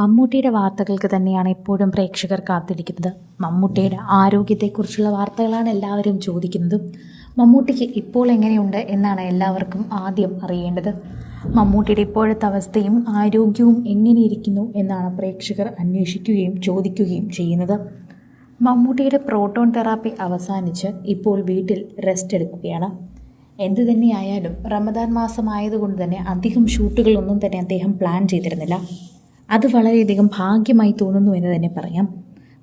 മമ്മൂട്ടിയുടെ വാർത്തകൾക്ക് തന്നെയാണ് എപ്പോഴും പ്രേക്ഷകർ കാത്തിരിക്കുന്നത്. മമ്മൂട്ടിയുടെ ആരോഗ്യത്തെക്കുറിച്ചുള്ള വാർത്തകളാണ് എല്ലാവരും ചോദിക്കുന്നത്. മമ്മൂട്ടിക്ക് ഇപ്പോൾ എങ്ങനെയുണ്ട് എന്നാണ് എല്ലാവർക്കും ആദ്യം അറിയേണ്ടത്. മമ്മൂട്ടിയുടെ ഇപ്പോഴത്തെ അവസ്ഥയും ആരോഗ്യവും എങ്ങനെയിരിക്കുന്നു എന്നാണ് പ്രേക്ഷകർ അന്വേഷിക്കുകയും ചോദിക്കുകയും ചെയ്യുന്നത്. മമ്മൂട്ടിയുടെ പ്രോട്ടോൺ തെറാപ്പി അവസാനിച്ച് ഇപ്പോൾ വീട്ടിൽ റെസ്റ്റ് എടുക്കുകയാണ്. എന്തു തന്നെയായാലും റമദാൻ മാസമായതുകൊണ്ട് തന്നെ അധികം ഷൂട്ടുകളൊന്നും തന്നെ അദ്ദേഹം പ്ലാൻ ചെയ്തിരുന്നില്ല. അത് വളരെയധികം ഭാഗ്യമായി തോന്നുന്നു എന്ന് തന്നെ പറയാം.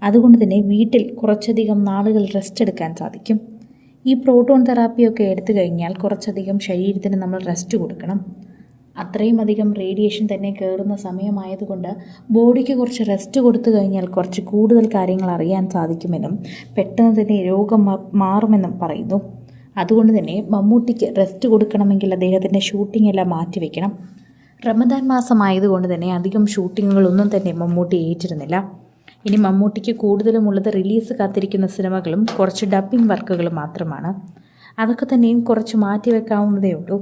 അതുകൊണ്ട് തന്നെ വീട്ടിൽ കുറച്ചധികം നാളുകൾ റെസ്റ്റ് എടുക്കാൻ സാധിക്കും. ഈ പ്രോട്ടോൺ തെറാപ്പിയൊക്കെ എടുത്തു കഴിഞ്ഞാൽ കുറച്ചധികം ശരീരത്തിന് നമ്മൾ റെസ്റ്റ് കൊടുക്കണം. അത്രയും അധികം റേഡിയേഷൻ തന്നെ കയറുന്ന സമയമായതുകൊണ്ട് ബോഡിക്ക് കുറച്ച് റെസ്റ്റ് കൊടുത്തു കഴിഞ്ഞാൽ കുറച്ച് കൂടുതൽ കാര്യങ്ങൾ അറിയാൻ സാധിക്കുമെന്നും പെട്ടെന്ന് തന്നെ രോഗം മാറുമെന്നും പറയുന്നു. അതുകൊണ്ട് തന്നെ മമ്മൂട്ടിക്ക് റെസ്റ്റ് കൊടുക്കണമെങ്കിൽ അദ്ദേഹത്തിൻ്റെ ഷൂട്ടിംഗ് എല്ലാം മാറ്റിവെക്കണം. റമദാൻ മാസമായതുകൊണ്ട് തന്നെ അധികം ഷൂട്ടിങ്ങുകളൊന്നും തന്നെ മമ്മൂട്ടി ഏറ്റിരുന്നില്ല. ഇനി മമ്മൂട്ടിക്ക് കൂടുതലുമുള്ളത് റിലീസ് കാത്തിരിക്കുന്ന സിനിമകളും കുറച്ച് ഡബ്ബിംഗ് വർക്കുകളും മാത്രമാണ്. അതൊക്കെ തന്നെയും കുറച്ച് മാറ്റിവെക്കാവുന്നതേ ഉള്ളൂ.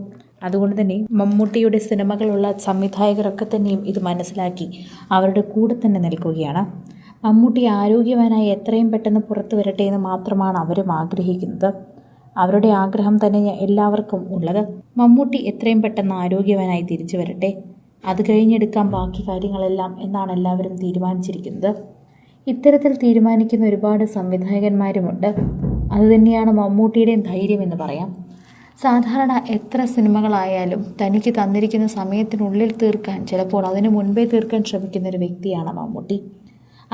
അതുകൊണ്ട് തന്നെ മമ്മൂട്ടിയുടെ സിനിമകളുള്ള സംവിധായകരൊക്കെ തന്നെയും ഇത് മനസ്സിലാക്കി അവരുടെ കൂടെ തന്നെ നിൽക്കുകയാണ്. മമ്മൂട്ടി ആരോഗ്യവാനായി എത്രയും പെട്ടെന്ന് പുറത്തു വരട്ടെ എന്ന് മാത്രമാണ് അവരും ആഗ്രഹിക്കുന്നത്. അവരുടെ ആഗ്രഹം തന്നെ എല്ലാവർക്കും ഉള്ളത്. മമ്മൂട്ടി എത്രയും പെട്ടെന്ന് ആരോഗ്യവാനായി തിരിച്ചു വരട്ടെ, അത് കഴിഞ്ഞെടുക്കാം ബാക്കി കാര്യങ്ങളെല്ലാം എന്നാണ് എല്ലാവരും തീരുമാനിച്ചിരിക്കുന്നത്. ഇത്തരത്തിൽ തീരുമാനിക്കുന്ന ഒരുപാട് സംവിധായകന്മാരുമുണ്ട്. അതുതന്നെയാണ് മമ്മൂട്ടിയുടെയും ധൈര്യം എന്ന് പറയാം. സാധാരണ എത്ര സിനിമകളായാലും തനിക്ക് തന്നിരിക്കുന്ന സമയത്തിനുള്ളിൽ തീർക്കാൻ, ചിലപ്പോൾ അതിനു മുൻപേ തീർക്കാൻ ശ്രമിക്കുന്ന ഒരു വ്യക്തിയാണ് മമ്മൂട്ടി.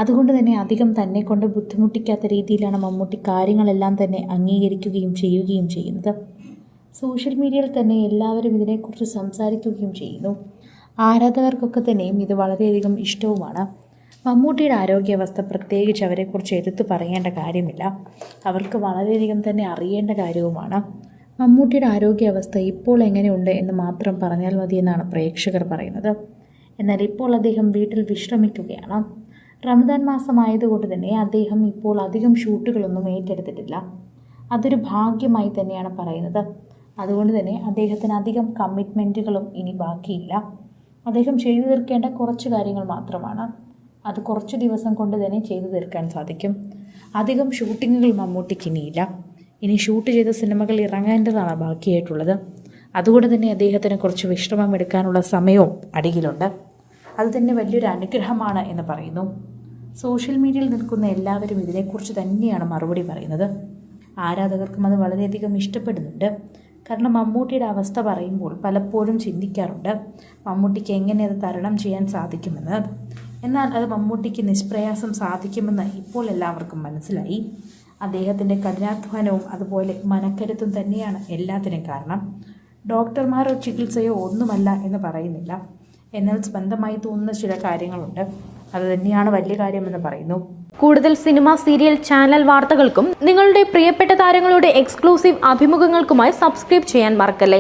അതുകൊണ്ട് തന്നെ അധികം തന്നെ കൊണ്ട് ബുദ്ധിമുട്ടിക്കാത്ത രീതിയിലാണ് മമ്മൂട്ടി കാര്യങ്ങളെല്ലാം തന്നെ അംഗീകരിക്കുകയും ചെയ്യുകയും ചെയ്യുന്നത്. സോഷ്യൽ മീഡിയയിൽ തന്നെ എല്ലാവരും ഇതിനെക്കുറിച്ച് സംസാരിക്കുകയും ചെയ്യുന്നു. ആരാധകർക്കൊക്കെ തന്നെയും ഇത് വളരെയധികം ഇഷ്ടവുമാണ്. മമ്മൂട്ടിയുടെ ആരോഗ്യാവസ്ഥ പ്രത്യേകിച്ച് അവരെക്കുറിച്ച് എടുത്തു പറയേണ്ട കാര്യമില്ല. അവർക്ക് വളരെയധികം തന്നെ അറിയേണ്ട കാര്യവുമാണ്. മമ്മൂട്ടിയുടെ ആരോഗ്യാവസ്ഥ ഇപ്പോൾ എങ്ങനെയുണ്ട് എന്ന് മാത്രം പറഞ്ഞാൽ മതിയെന്നാണ് പ്രേക്ഷകർ പറയുന്നത്. എന്നാൽ ഇപ്പോൾ അദ്ദേഹം വീട്ടിൽ വിശ്രമിക്കുകയാണ്. റമദാൻ മാസമായതുകൊണ്ട് തന്നെ അദ്ദേഹം ഇപ്പോൾ അധികം ഷൂട്ടുകളൊന്നും ഏറ്റെടുത്തിട്ടില്ല. അതൊരു ഭാഗ്യമായി തന്നെയാണ് പറയുന്നത്. അതുകൊണ്ട് തന്നെ അദ്ദേഹത്തിന് അധികം കമ്മിറ്റ്മെൻറ്റുകളും ഇനി ബാക്കിയില്ല. അദ്ദേഹം ചെയ്തു തീർക്കേണ്ട കുറച്ച് കാര്യങ്ങൾ മാത്രമാണ്. അത് കുറച്ച് ദിവസം കൊണ്ട് തന്നെ ചെയ്തു തീർക്കാൻ സാധിക്കും. അധികം ഷൂട്ടിങ്ങുകൾ മമ്മൂട്ടിക്ക് ഇനിയില്ല. ഇനി ഷൂട്ട് ചെയ്ത സിനിമകൾ ഇറങ്ങേണ്ടതാണ് ബാക്കിയായിട്ടുള്ളത്. അതുകൊണ്ട് തന്നെ അദ്ദേഹത്തിന് കുറച്ച് വിശ്രമം എടുക്കാനുള്ള സമയവും അടിയിലുണ്ട്. അത് തന്നെ വലിയൊരു അനുഗ്രഹമാണ് എന്ന് പറയുന്നു. സോഷ്യൽ മീഡിയയിൽ നിൽക്കുന്ന എല്ലാവരും ഇതിനെക്കുറിച്ച് തന്നെയാണ് മറുപടി പറയുന്നത്. ആരാധകർക്കും അത് വളരെയധികം ഇഷ്ടപ്പെടുന്നുണ്ട്. കാരണം മമ്മൂട്ടിയുടെ അവസ്ഥ പറയുമ്പോൾ പലപ്പോഴും ചിന്തിക്കാറുണ്ട് മമ്മൂട്ടിക്ക് എങ്ങനെ അത് തരണം ചെയ്യാൻ സാധിക്കുമെന്ന്. എന്നാൽ അത് മമ്മൂട്ടിക്ക് നിഷ്പ്രയാസം സാധിക്കുമെന്ന് ഇപ്പോൾ എല്ലാവർക്കും മനസ്സിലായി. അദ്ദേഹത്തിൻ്റെ കഠിനാധ്വാനവും അതുപോലെ മനക്കരുത്തും തന്നെയാണ് എല്ലാത്തിനും കാരണം. ഡോക്ടർമാരോ ചികിത്സയോ ഒന്നുമല്ല എന്ന് പറയുന്നില്ല. എന്നാൽ സ്വന്തമായി തോന്നുന്ന ചില കാര്യങ്ങളുണ്ട്. അത് തന്നെയാണ് വലിയ കാര്യമെന്ന് പറയുന്നു. കൂടുതൽ സിനിമ, സീരിയൽ, ചാനൽ വാർത്തകൾക്കും നിങ്ങളുടെ പ്രിയപ്പെട്ട താരങ്ങളുടെ എക്സ്ക്ലൂസീവ് അഭിമുഖങ്ങൾക്കുമായി സബ്സ്ക്രൈബ് ചെയ്യാൻ മറക്കല്ലേ.